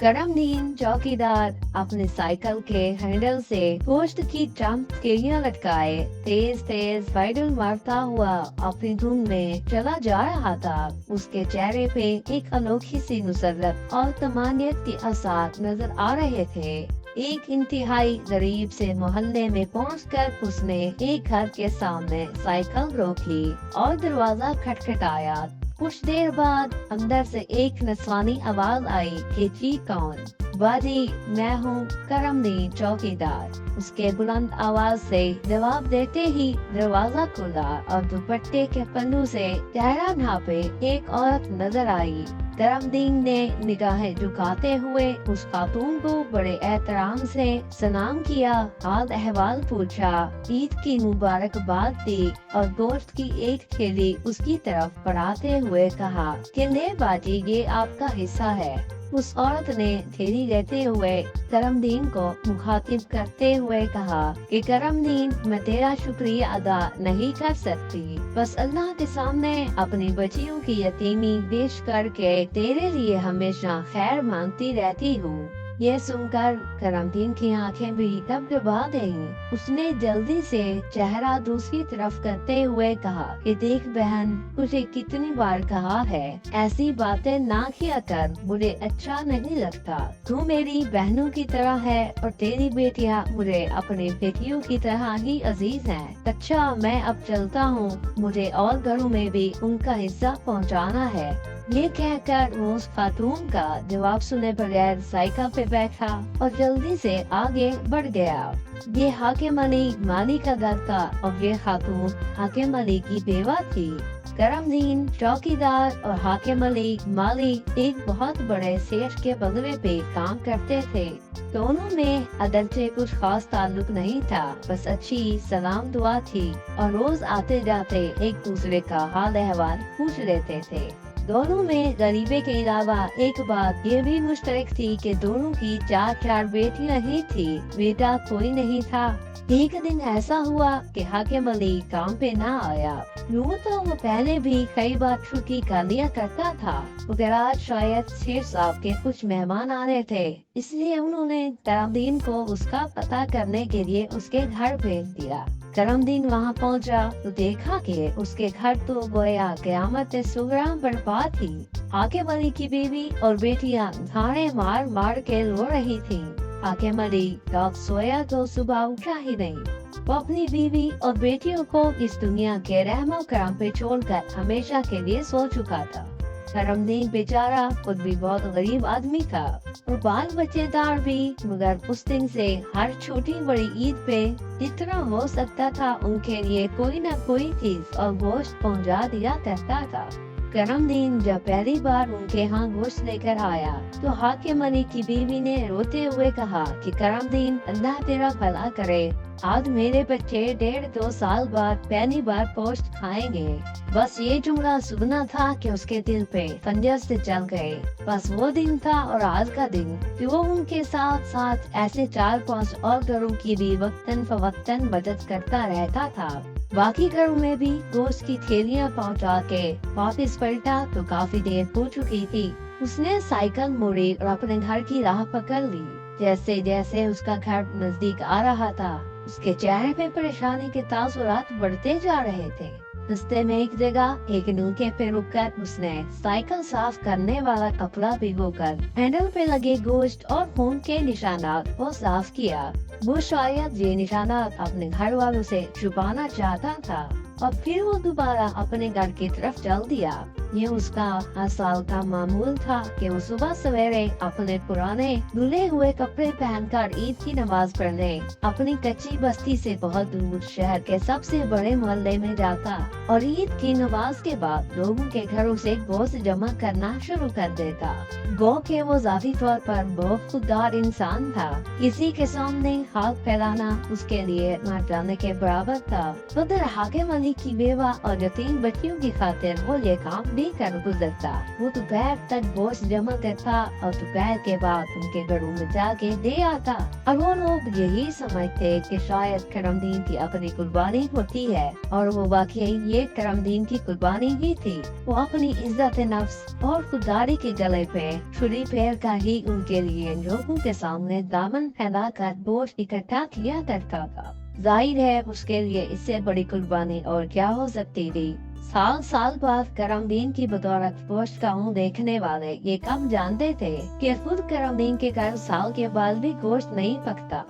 करमदीन चौकीदार अपने साइकिल के हैंडल से गोश्त की टंकियां लटकाए तेज तेज पैडल मारता हुआ अपनी धुन में चला जा रहा था। उसके चेहरे पे एक अनोखी सी मुसर्रत और तमानियत के आसार नजर आ रहे थे। एक इंतहाई गरीब से मोहल्ले में पहुंचकर उसने एक घर के सामने साइकिल रोकी और दरवाजा खटखटाया। कुछ देर बाद अंदर से एक नस्वानी आवाज आई कि जी कौन? बाजी, मैं हूँ करमदीन चौकीदार। उसके बुलंद आवाज से जवाब देते ही दरवाजा खुला और दुपट्टे के पन्नू से चेहरा ढांपे एक औरत नजर आई। करमदीन ने निगाहें झुकाते हुए उस खातून को बड़े एहतराम से सलाम किया, हाल अहवाल पूछा, ईद की मुबारकबाद दी और गोश्त की एक थैली उसकी तरफ बढ़ाते हुए कहा कि ले बाजी, ये आपका हिस्सा है। उस औरत ने थैली लेते हुए करमदीन को मुखातिब करते हुए कहा कि करमदीन, मैं तेरा शुक्रिया अदा नहीं कर सकती, बस अल्लाह के सामने अपनी बच्चियों की यतीमी पेश करके तेरे लिए हमेशा खैर मांगती रहती हूँ। ये सुनकर करमदीन की आंखें भी डबडबा गईं। उसने जल्दी से चेहरा दूसरी तरफ करते हुए कहा कि देख बहन, तुझे कितनी बार कहा है ऐसी बातें ना किया कर, मुझे अच्छा नहीं लगता। तू मेरी बहनों की तरह है और तेरी बेटियां मुझे अपनी बेटियों की तरह ही अजीज हैं। अच्छा, मैं अब चलता हूँ, मुझे और घरों में भी उनका हिस्सा पहुँचाना है। ये कहकर वो उस खातून का जवाब सुने बगैर साइकिल पे बैठा और जल्दी से आगे बढ़ गया। ये हाकिम अली माली का घर था और ये खातून हाकिम अली की बेवा थी। करमदीन चौकीदार और हाकिम अली माली एक बहुत बड़े सेठ के बंगले पे काम करते थे। दोनों में अगरचे कुछ खास ताल्लुक नहीं था, बस अच्छी सलाम दुआ थी और रोज आते जाते एक दूसरे का हाल अहवाल पूछ लेते थे। दोनों में गरीबे के अलावा एक बात ये भी मुश्तरक थी कि दोनों की चार बेटियां ही थी, बेटा कोई नहीं था। एक दिन ऐसा हुआ कि हाकिम अली काम पे ना आया। यूँ तो वो पहले भी कई बार छुट्टी कर लिया करता था, मगर आज शायद शेख साहब के कुछ मेहमान आ रहे थे, इसलिए उन्होंने करमदीन को उसका पता करने के लिए उसके घर भेज दिया। करमदीन वहाँ पहुँचा तो देखा कि उसके घर तो गोया क़यामत सुगरा बर्पा थी। हाकिम अली की बीवी और बेटियां धाड़े मार मार के रो रही थीं। हाकिम अली रात सोया तो सुबह उठा ही नहीं। वो अपनी बीवी और बेटियों को इस दुनिया के रहमो करम पे छोड़कर हमेशा के लिए सो चुका था। करमदीन बेचारा खुद भी बहुत गरीब आदमी था और बाल बच्चेदार भी, मगर उस दिन से हर छोटी बड़ी ईद पे जितना हो सकता था उनके लिए कोई न कोई चीज और गोश्त पहुंचा दिया करता था। करमदीन जब पहली बार उनके यहाँ गोश्त लेकर आया तो हाकिम अली की बीवी ने रोते हुए कहा कि करमदीन, अल्लाह तेरा भला करे, आज मेरे बच्चे 1.5-2 साल बाद पहली बार गोश्त खाएंगे। बस ये जुमला सुनना था कि उसके दिल पे खंजर से चल गए। बस वो दिन था और आज का दिन कि वो उनके साथ साथ ऐसे 4-5 और घरों की भी वक्तन फवक्तन मदद करता रहता था। बाकी घरों में भी गोश्त की थैलियां पहुंचा के वापस पलटा तो काफी देर हो चुकी थी। उसने साइकिल मोड़ी और अपने घर की राह पकड़ ली। जैसे जैसे उसका घर नजदीक आ रहा था, उसके चेहरे पे परेशानी के तासुरात बढ़ते जा रहे थे। रास्ते में एक जगह एक नूके पे रुककर उसने साइकिल साफ करने वाला कपड़ा भिगोकर हैंडल पे लगे गोश्त और खून के निशानात को साफ किया। वो शायद ये निशानात अपने घर वालों से छुपाना चाहता था और फिर वो दोबारा अपने घर की तरफ चल दिया। ये उसका हर साल का मामूल था कि वो सुबह सवेरे अपने पुराने धुले हुए कपड़े पहनकर ईद की नमाज पढ़ने अपनी कच्ची बस्ती से बहुत दूर शहर के सबसे बड़े मोहल्ले में जाता और ईद की नमाज के बाद लोगों के घरों से गोश्त जमा करना शुरू कर देता। गो के वो जाती तौर पर बहुत खुददार इंसान था। किसी के सामने हाथ फैलाना उसके लिए मर जाने के बराबर था। उधर हाकिम अली की बेवा और यतीम बच्चियों की खातिर वो ये काम भी कर गुजरता। वो दोपहर तक गोश्त जमा करता और दोपहर के बाद उनके घरों में जाके दे आता। और वो लोग यही समझते कि शायद करमदीन की अपनी कुर्बानी होती है, और वो वाकई ये करमदीन की कुर्बानी ही थी। वो अपनी इज्जत नफ्स और खुददारी के गले पे छुरी फेर का ही उनके लिए लोगों के सामने दामन फैला कर बोझ इकट्ठा किया करता था। जाहिर है उसके लिए इससे बड़ी कुर्बानी और क्या हो सकती थी। साल साल बाद करमदीन की बदौलत गोश्त का मुंह देखने वाले ये कब जानते थे कि खुद करमदीन के घर साल के बाद भी गोश्त नहीं पकता।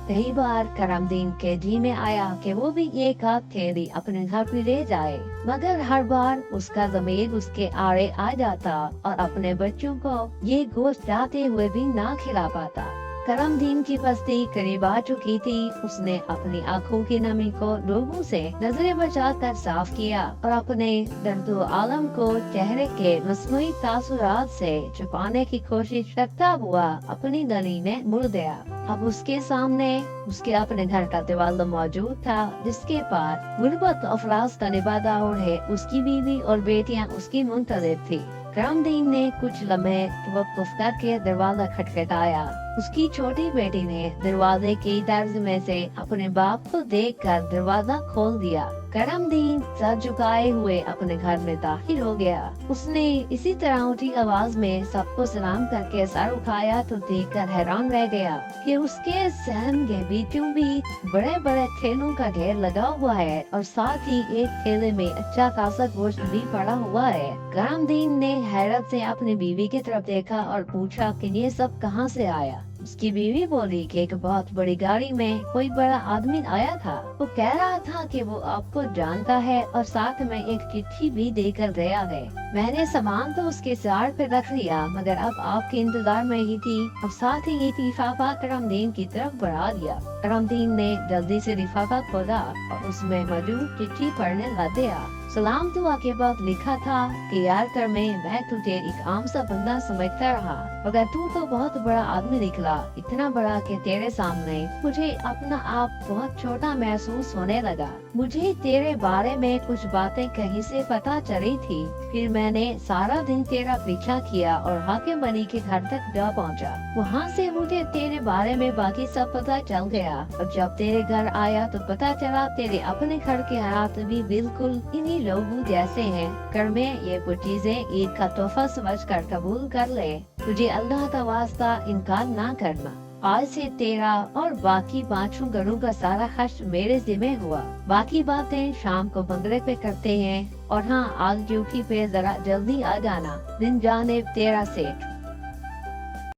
कई बार करमदीन के जी में आया कि वो भी एक आध थैली अपने घर पे ले जाए, मगर हर बार उसका ज़मीर उसके आड़े आ जाता और अपने बच्चों को ये गोश्त जाते हुए भी ना खिला पाता। करमदीन की बस्ती करीब आ चुकी थी। उसने अपनी आंखों की नमी को लोगों से नजरें बचाकर साफ किया और अपने दर्दो आलम को चेहरे के मस्नुई तासुरात से छुपाने की कोशिश करता हुआ अपनी गली में मुड़ गया। अब उसके सामने उसके अपने घर का दरवाजा मौजूद था, जिसके पार गुर्बत अफराज का निबादा ओढ़े उसकी बीवी और बेटियां उसकी मुंतजिर थी। करमदीन ने कुछ लम्हे तवक्कुफ करके दरवाजा खटखटाया। उसकी छोटी बेटी ने दरवाजे की दर्ज में से अपने बाप को देखकर दरवाजा खोल दिया। करमदीन सर झुकाए हुए अपने घर में दाखिल हो गया। उसने इसी तरह ऊंची आवाज में सबको सलाम करके सर उठाया तो देखकर हैरान रह गया कि उसके सहन के बीचों भी बड़े बड़े थैलों का ढेर लगा हुआ है और साथ ही एक थैले में अच्छा खासा गोश्त भी पड़ा हुआ है। करमदीन ने हैरत से अपनी बीवी की तरफ देखा और पूछा कि ये सब कहाँ से आया। उसकी बीवी बोली कि एक बहुत बड़ी गाड़ी में कोई बड़ा आदमी आया था। वो कह रहा था कि वो आपको जानता है और साथ में एक चिट्ठी भी देकर गया है। मैंने सामान तो उसके सर पे रख लिया, मगर अब आपके इंतजार में ही थी और साथ ही ये लिफाफा करमदीन की तरफ बढ़ा दिया। करमदीन ने जल्दी से लिफाफा खोला और उसमें मौजूद चिट्ठी पढ़ने लग गया। सलाम दुआ के बाद लिखा था कि यार कर मैं तुझे एक आम सा बंदा समझता रहा, मगर तू तो बहुत बड़ा आदमी निकला, इतना बड़ा कि तेरे सामने मुझे अपना आप बहुत छोटा महसूस होने लगा। मुझे तेरे बारे में कुछ बातें कहीं से पता चली थी, फिर मैंने सारा दिन तेरा पीछा किया और हाकिम बनी के घर तक जा पहुंचा। वहाँ से मुझे तेरे बारे में बाकी सब पता चल गया और जब तेरे घर आया तो पता चला तेरे अपने घर के हालात भी बिल्कुल इन्हीं लोगों जैसे हैं। कर मैं ये कुछ चीजें ईद का तोहफा समझ कर कबूल कर ले। तुझे अल्लाह का वास्ता इनकार ना करना। आज से तेरा और बाकी 5 घरों का सारा खर्च मेरे जिम्मे हुआ। बाकी बातें शाम को मंगरे पे करते हैं। और हाँ, आज ड्यूटी पे जरा जल्दी आ जाना। दिन जाने तेरा सेठ।